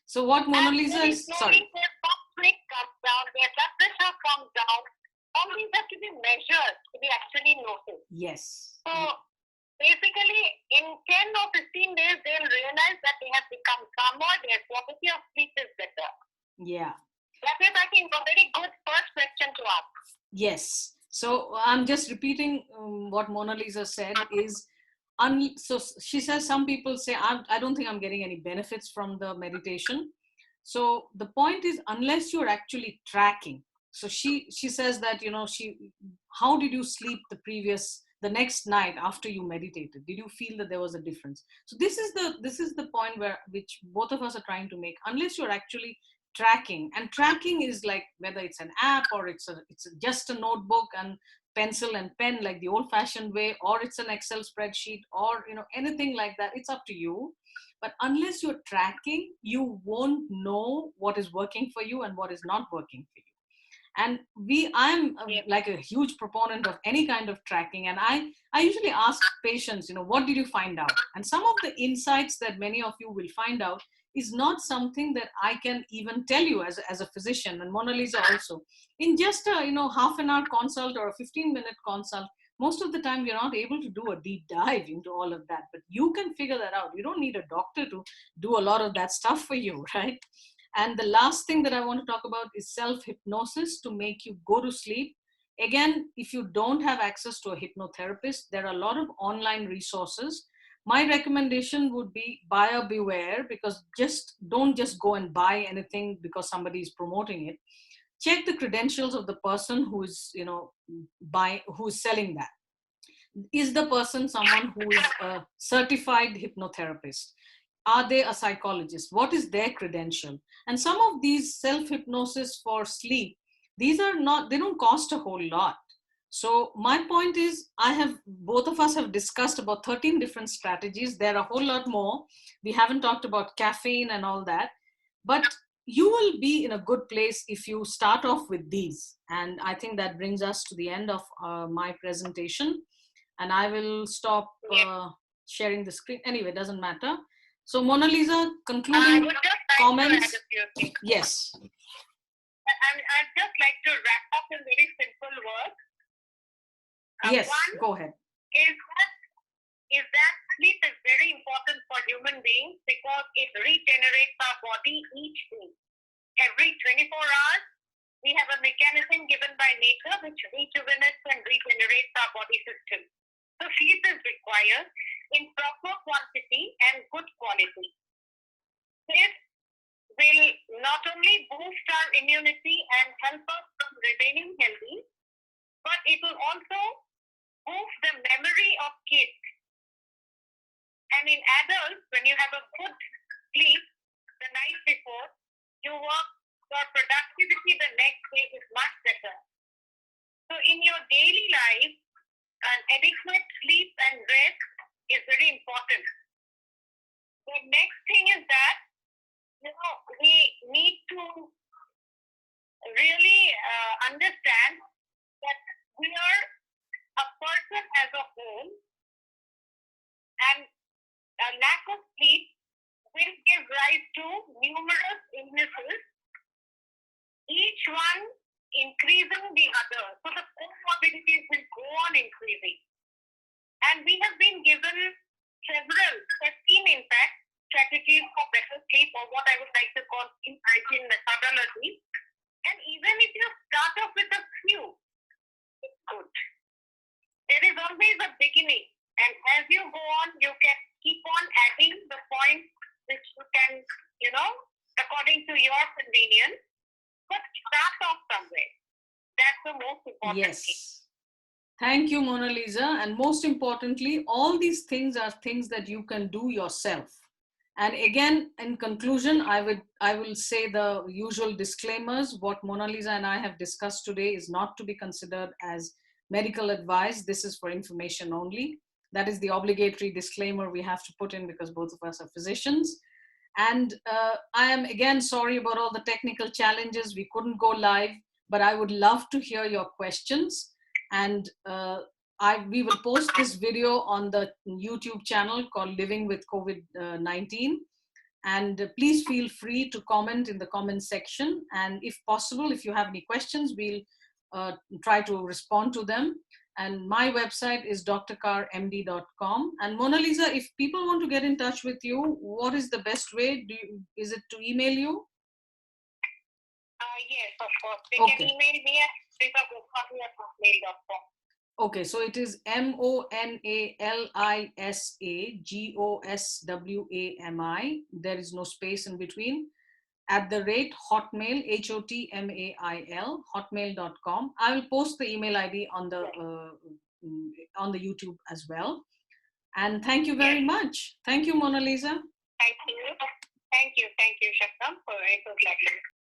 S1: So what Mona Lisa is, sorry.
S2: Their pulse rate comes down, their blood pressure comes down. All these have to be measured to be actually noticed.
S1: Yes.
S2: So basically, in 10 or 15 days, they'll realize that they have become calmer, their quality of sleep is better.
S1: Yeah.
S2: That is, I think, a very good first question to ask.
S1: Yes. So I'm just repeating what Mona Lisa said is, so she says some people say, I don't think I'm getting any benefits from the meditation. So the point is, unless you're actually tracking. So she says that, how did you sleep the next night after you meditated? Did you feel that there was a difference? So this is the point which both of us are trying to make. Unless you're actually tracking, and tracking is like whether it's an app or it's just a notebook and pencil and pen like the old fashioned way, or it's an Excel spreadsheet, or anything like that, it's up to you. But unless you're tracking, you won't know what is working for you and what is not working for you. And I'm like a huge proponent of any kind of tracking. And I usually ask patients, what did you find out? And some of the insights that many of you will find out is not something that I can even tell you as a physician, and Mona Lisa also. In just a half an hour consult or a 15-minute consult, most of the time you're not able to do a deep dive into all of that, but you can figure that out. You don't need a doctor to do a lot of that stuff for you, right? And the last thing that I want to talk about is self hypnosis to make you go to sleep. Again, if you don't have access to a hypnotherapist, there are a lot of online resources. My recommendation would be buyer beware, because don't just go and buy anything because somebody is promoting it. Check the credentials of the person who is, who is selling that. Is the person someone who is a certified hypnotherapist? Are they a psychologist? What is their credential? And some of these self hypnosis for sleep, these are not, they don't cost a whole lot. So my point is, both of us have discussed about 13 different strategies. There are a whole lot more. We haven't talked about caffeine and all that, but you will be in a good place if you start off with these. And I think that brings us to the end of my presentation. And I will stop sharing the screen. Anyway, doesn't matter. So Mona Lisa, concluding comments?
S2: To add a few things.
S1: Yes.
S2: I'd just like to wrap up in very simple words.
S1: Yes,
S2: one
S1: go ahead.
S2: Is that sleep is very important for human beings because it regenerates our body each day. Every 24 hours, we have a mechanism given by nature which rejuvenates and regenerates our body system. So sleep is required in proper quantity and good quality. This will not only boost our immunity and help us from remaining healthy, but it will also boost the memory of kids. And in adults, when you have a good sleep the night before, your productivity the next day is much better. So in your daily life, an adequate sleep and rest is very important. The next thing is that we need to really understand that we are a person as a whole, and a lack of sleep will give rise to numerous illnesses, each one increasing the other. So the comorbidities will go on increasing. And we have been given several, 13 in fact, strategies for better sleep, or what I would like to call sleep hygiene methodology. And even if you start off with a few, it's good. There is always a beginning. And as you go on, you can keep on adding the points which you can, according to your convenience, but start off somewhere. That's the most important thing.
S1: Thank you, Mona Lisa. And most importantly, all these things are things that you can do yourself. And again, in conclusion, I will say the usual disclaimers. What Mona Lisa and I have discussed today is not to be considered as medical advice. This is for information only. That is the obligatory disclaimer we have to put in because both of us are physicians. And I am again sorry about all the technical challenges. We couldn't go live, but I would love to hear your questions. And we will post this video on the YouTube channel called Living with COVID-19. And please feel free to comment in the comment section. And if possible, if you have any questions, we'll try to respond to them. And my website is drkarmd.com. And Mona Lisa, if people want to get in touch with you, what is the best way? Is it to email you?
S2: Yes, of course. They can email me at srita@hotmail.com.
S1: Okay, so it is MONALISAGOSWAMI. There is no space in between. @hotmail, HOTMAIL, hotmail.com. I will post the email ID on the YouTube as well. And thank you very much. Thank you, Mona Lisa.
S2: Thank you. Thank you, Shabnam, for it was lovely.